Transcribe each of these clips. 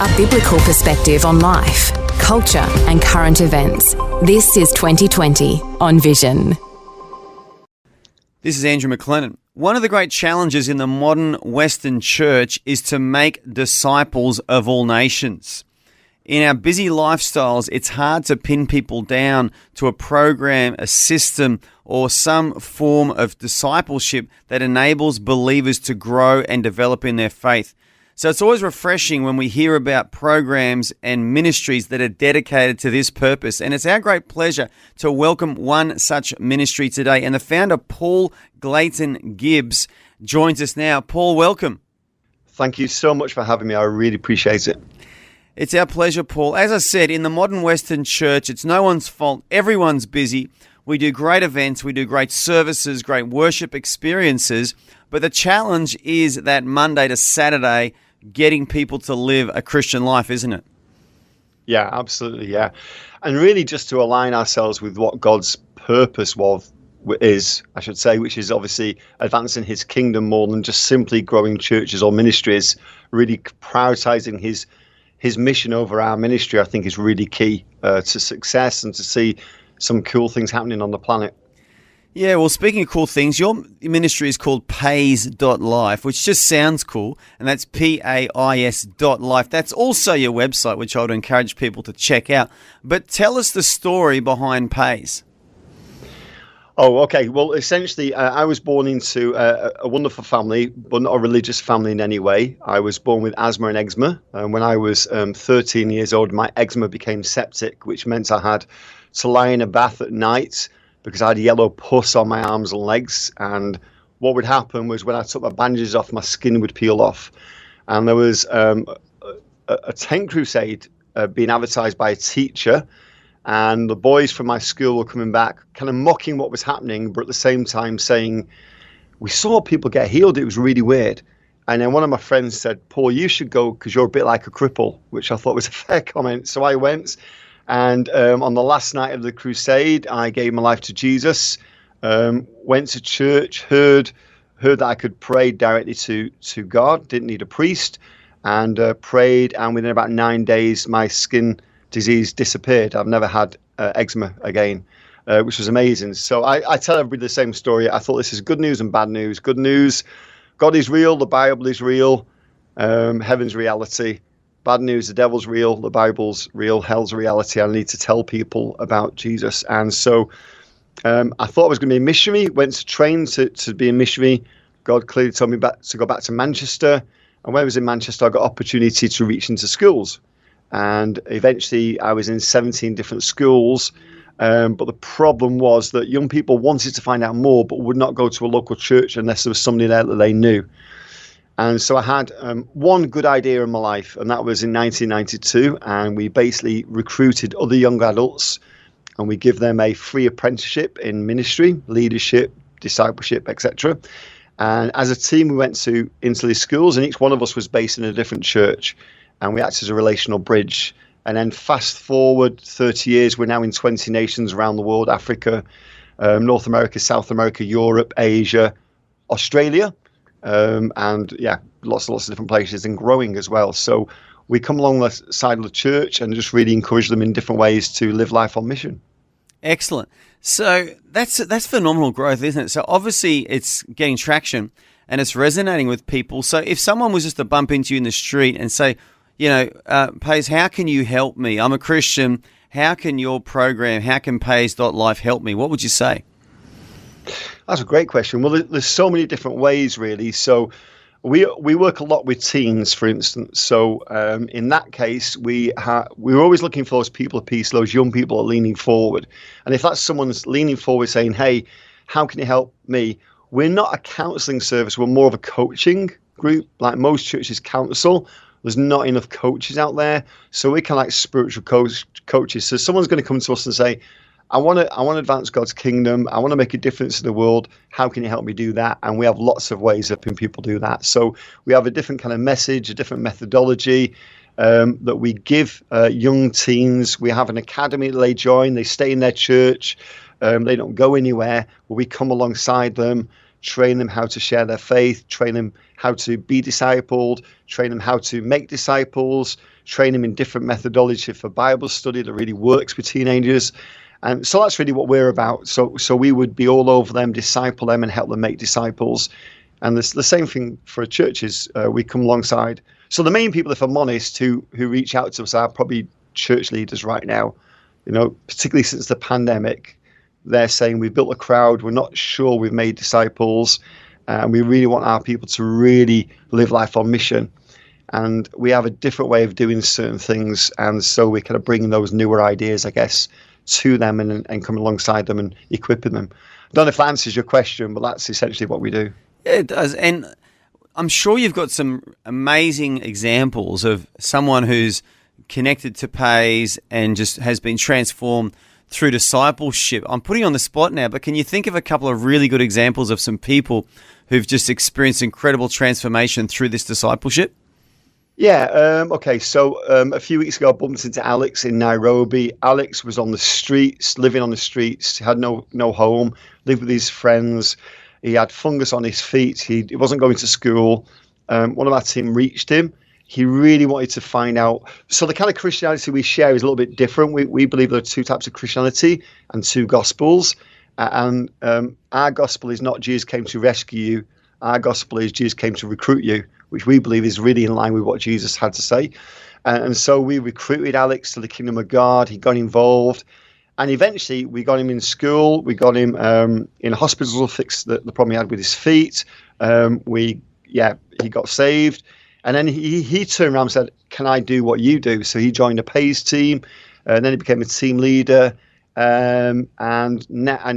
A biblical perspective on life, culture, and current events. This is 2020 on Vision. This is Andrew McLennan. One of the great challenges in the modern Western church is to make disciples of all nations. In our busy lifestyles, it's hard to pin people down to a program, a system, or some form of discipleship that enables believers to grow and develop in their faith. So it's always refreshing when we hear about programs and ministries that are dedicated to this purpose. And it's our great pleasure to welcome one such ministry today. And the founder, Clayton Gibbs, joins us now. Paul, welcome. Thank you so much for having me. I really appreciate it. It's our pleasure, Paul. As I said, in the modern Western church, it's no one's fault. Everyone's busy. We do great events. We do great services, great worship experiences. But the challenge is that Monday to Saturday, getting people to live a Christian life, isn't it? Yeah, absolutely, yeah. And really just to align ourselves with what God's purpose is, I should say, which is obviously advancing his kingdom more than just simply growing churches or ministries, really prioritizing his mission over our ministry, I think is really key to success and to see some cool things happening on the planet. Yeah, well, speaking of cool things, your ministry is called Pais.life, which just sounds cool, and that's Pais.life. That's also your website, which I would encourage people to check out. But tell us the story behind Pais. Oh, okay. Well, essentially, I was born into a wonderful family, but not a religious family in any way. I was born with asthma and eczema. When I was 13 years old, my eczema became septic, which meant I had to lie in a bath at night because I had yellow pus on my arms and legs. And what would happen was when I took my bandages off, my skin would peel off. And there was a tent crusade being advertised by a teacher. And the boys from my school were coming back, kind of mocking what was happening, but at the same time saying, we saw people get healed. It was really weird. And then one of my friends said, Paul, you should go because you're a bit like a cripple, which I thought was a fair comment. So I went. And on the last night of the crusade, I gave my life to Jesus, went to church, heard that I could pray directly to God, didn't need a priest, and prayed. And within about 9 days, my skin disease disappeared. I've never had eczema again, which was amazing. So I tell everybody the same story. I thought this is good news and bad news. Good news, God is real, the Bible is real, heaven's reality. Bad news, the devil's real, the Bible's real, hell's reality. I need to tell people about Jesus. And so I thought I was going to be a missionary, went to train to be a missionary. God clearly told me to go back to Manchester. And when I was in Manchester, I got opportunity to reach into schools. And eventually I was in 17 different schools. But the problem was that young people wanted to find out more, but would not go to a local church unless there was somebody there that they knew. And so I had one good idea in my life, and that was in 1992. And we basically recruited other young adults, and we give them a free apprenticeship in ministry, leadership, discipleship, etc. And as a team, we went into these schools, and each one of us was based in a different church. And we acted as a relational bridge. And then fast forward 30 years, we're now in 20 nations around the world, Africa, North America, South America, Europe, Asia, Australia. And yeah, lots of different places and growing as well. So we come along the side of the church and just really encourage them in different ways to live life on mission. Excellent. So that's phenomenal growth, isn't it? So obviously it's getting traction and it's resonating with people. So if someone was just to bump into you in the street and say, Pais, how can you help me? I'm a Christian. How can your program, how can Pais.life help me? What would you say? That's a great question. Well, there's so many different ways, really. So we work a lot with teens, for instance. So in that case, we're always looking for those people of peace, those young people are leaning forward. And if that's someone's leaning forward saying, hey, how can you help me? We're not a counselling service. We're more of a coaching group. Like most churches counsel, there's not enough coaches out there. So we're kind of like spiritual coaches. So someone's going to come to us and say, I want to advance God's kingdom. I want to make a difference in the world. How can you help me do that? And we have lots of ways of helping people do that. So we have a different kind of message, a different methodology that we give young teens. We have an academy that they join. They stay in their church. They don't go anywhere. We come alongside them, train them how to share their faith, train them how to be discipled, train them how to make disciples, train them in different methodology for Bible study that really works with teenagers. And so that's really what we're about. So we would be all over them, disciple them and help them make disciples. And the same thing for churches. We come alongside. So the main people, if I'm honest, who reach out to us are probably church leaders right now. Particularly since the pandemic, they're saying we've built a crowd, we're not sure we've made disciples, and we really want our people to really live life on mission. And we have a different way of doing certain things, and so we're kind of bringing those newer ideas, I guess, to them and coming alongside them and equipping them. I don't know if that answers your question, but that's essentially what we do. Yeah, it does. And I'm sure you've got some amazing examples of someone who's connected to Pais and just has been transformed through discipleship. I'm putting you on the spot now, but can you think of a couple of really good examples of some people who've just experienced incredible transformation through this discipleship? Yeah, okay, so a few weeks ago I bumped into Alex in Nairobi. Alex was on the streets, living on the streets, had no home, lived with his friends. He had fungus on his feet. He wasn't going to school. One of our team reached him. He really wanted to find out. So the kind of Christianity we share is a little bit different. We believe there are two types of Christianity and two gospels. And our gospel is not Jesus came to rescue you. Our gospel is Jesus came to recruit you, which we believe is really in line with what Jesus had to say. And so we recruited Alex to the kingdom of God. He got involved. And eventually we got him in school. We got him in a hospital to fix the problem he had with his feet. He got saved. And then he turned around and said, can I do what you do? So he joined a Pais team, and then he became a team leader, and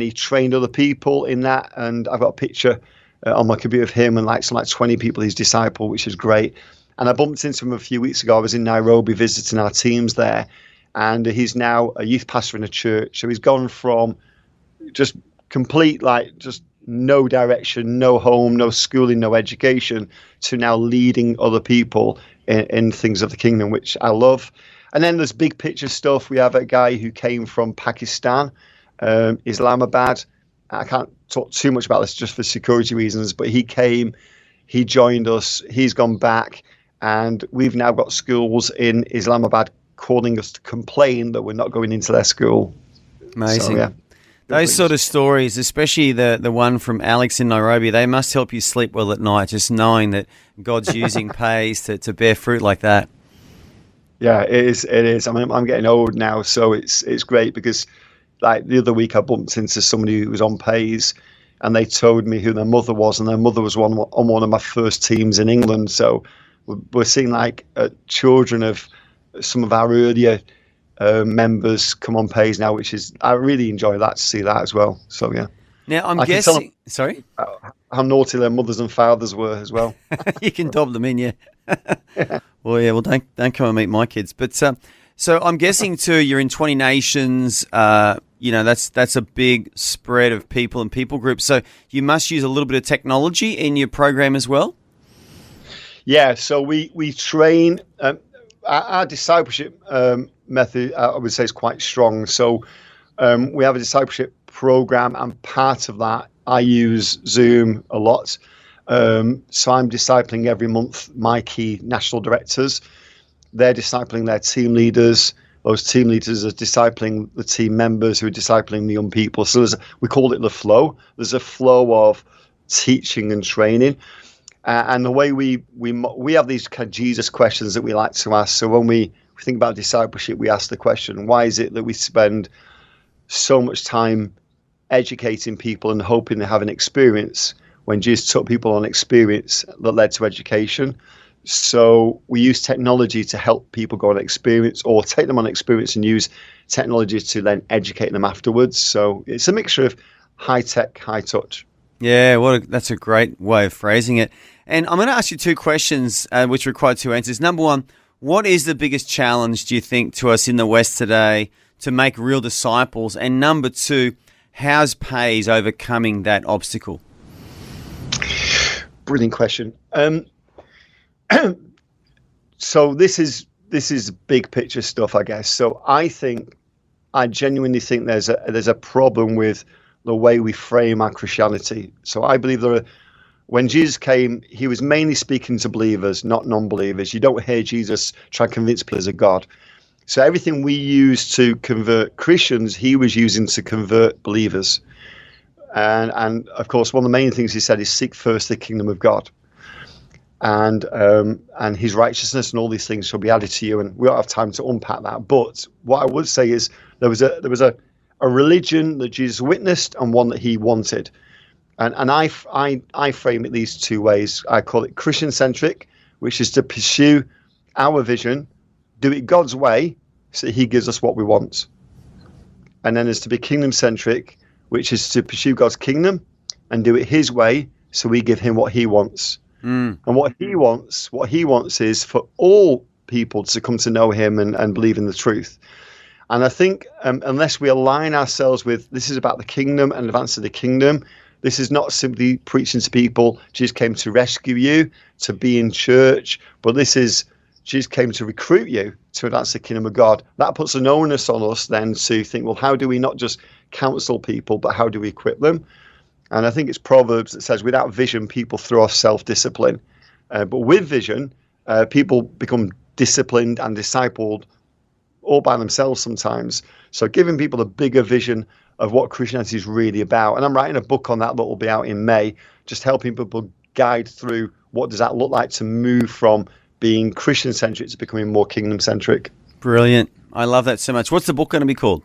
he trained other people in that. And I've got a picture on my computer of him and like 20 people he's discipled, which is great. And I bumped into him a few weeks ago. I was in Nairobi visiting our teams there, and he's now a youth pastor in a church. So he's gone from just complete, just no direction, no home, no schooling, no education, to now leading other people in things of the kingdom, which I love. And then there's big picture stuff. We have a guy who came from Pakistan, Islamabad. I can't talk too much about this just for security reasons, but he came, he joined us, he's gone back, and we've now got schools in Islamabad calling us to complain that we're not going into their school. Amazing. So, yeah. Those sort of stories, especially the one from Alex in Nairobi, they must help you sleep well at night, just knowing that God's using Pais to bear fruit like that. Yeah, it is. I mean, I'm getting old now, so it's great because like the other week I bumped into somebody who was on Pais, and they told me who their mother was, and their mother was on one of my first teams in England. So we're seeing children of some of our earlier members come on Pais now, which is, I really enjoy that, to see that as well. So yeah. Now I'm guessing. Sorry, how naughty their mothers and fathers were as well. You can dob them in, yeah. Well, don't come and meet my kids. But so I'm guessing too, you're in 20 nations. That's a big spread of people and people groups. So you must use a little bit of technology in your program as well. Yeah. So we train. Our discipleship method, I would say, is quite strong. So we have a discipleship program, and part of that, I use Zoom a lot. So I'm discipling every month my key national directors. They're discipling their team leaders. Those team leaders are discipling the team members who are discipling the young people. So we call it the flow. There's a flow of teaching and training. And the way we have these kind of Jesus questions that we like to ask. So when we think about discipleship, we ask the question, why is it that we spend so much time educating people and hoping to have an experience when Jesus took people on experience that led to education? So we use technology to help people go on experience, or take them on experience and use technology to then educate them afterwards. So it's a mixture of high tech, high touch. Yeah, that's a great way of phrasing it. And I'm going to ask you two questions which require two answers. Number one, what is the biggest challenge, do you think, to us in the West today to make real disciples? And number two, how's Pais overcoming that obstacle? Brilliant question. So this is big picture stuff, I guess. So I genuinely think there's a problem with the way we frame our Christianity. So I believe when Jesus came, he was mainly speaking to believers, not non-believers. You don't hear Jesus try to convince believers of God. So everything we use to convert Christians, he was using to convert believers. And of course, one of the main things he said is seek first the kingdom of God. And his righteousness and all these things shall be added to you. And we don't have time to unpack that. But what I would say is there was a religion that Jesus witnessed and one that he wanted. And I frame it these two ways. I call it Christian-centric, which is to pursue our vision, do it God's way, so that he gives us what we want. And then there's to be kingdom-centric, which is to pursue God's kingdom and do it his way, so we give him what he wants. And what he wants is for all people to come to know him and believe in the truth. And I think unless we align ourselves with, this is about the kingdom and advance of the kingdom, this is not simply preaching to people, Jesus came to rescue you, to be in church, but this is, Jesus came to recruit you to advance the kingdom of God. That puts an onus on us then to think, well, how do we not just counsel people, but how do we equip them? And I think it's Proverbs that says, without vision, people throw off self-discipline. But with vision, people become disciplined and discipled all by themselves sometimes. So giving people a bigger vision of what Christianity is really about. And I'm writing a book on that will be out in May, just helping people guide through what does that look like to move from being Christian-centric to becoming more kingdom-centric. Brilliant. I love that so much. What's the book going to be called?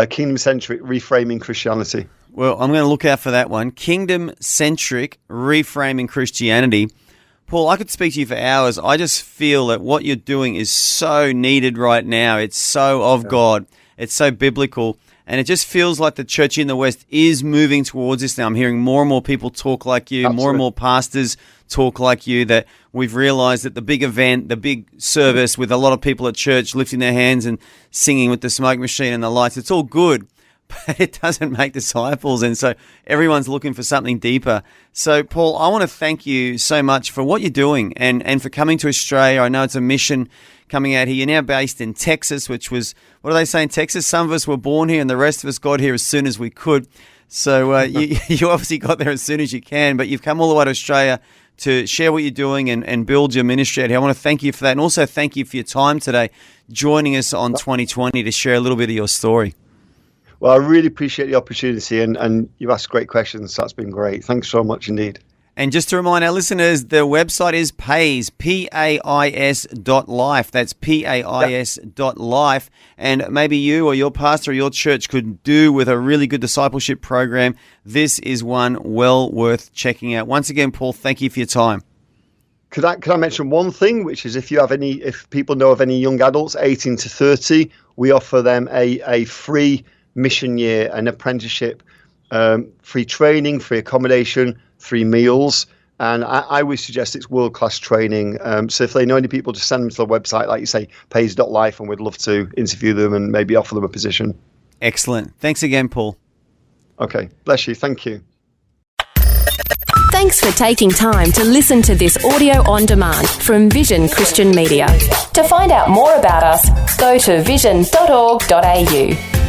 Kingdom-centric, Reframing Christianity. Well, I'm going to look out for that one. Kingdom-centric, Reframing Christianity. Paul, I could speak to you for hours. I just feel that what you're doing is so needed right now. It's so of God. It's so biblical. And it just feels like the church in the West is moving towards this now. I'm hearing more and more people talk like you, Absolutely. more and more pastors talk like you, that we've realized that the big event, the big service with a lot of people at church lifting their hands and singing with the smoke machine and the lights, it's all good, but it doesn't make disciples. And so everyone's looking for something deeper. So, Paul, I want to thank you so much for what you're doing and for coming to Australia. I know it's a mission coming out here. You're now based in Texas, which was, what do they say in Texas? Some of us were born here and the rest of us got here as soon as we could. So you obviously got there as soon as you can, but you've come all the way to Australia to share what you're doing and build your ministry out here. I want to thank you for that, and also thank you for your time today, joining us on 2020 to share a little bit of your story. Well, I really appreciate the opportunity, and you've asked great questions, so that's been great. Thanks so much indeed. And just to remind our listeners, the website is Pais, Pais.life. That's Pais.life. And maybe you or your pastor or your church could do with a really good discipleship program. This is one well worth checking out. Once again, Paul, thank you for your time. Could I mention one thing, which is if people know of any young adults, 18 to 30, we offer them a free mission year, an apprenticeship, free training, free accommodation, free meals, and I would suggest it's world-class training. So if they know any people, just send them to the website, like you say, Pais.life, and we'd love to interview them and maybe offer them a position. Excellent. Thanks again, Paul. Okay. Bless you. Thank you. Thanks for taking time to listen to this audio on demand from Vision Christian Media. To find out more about us, go to vision.org.au.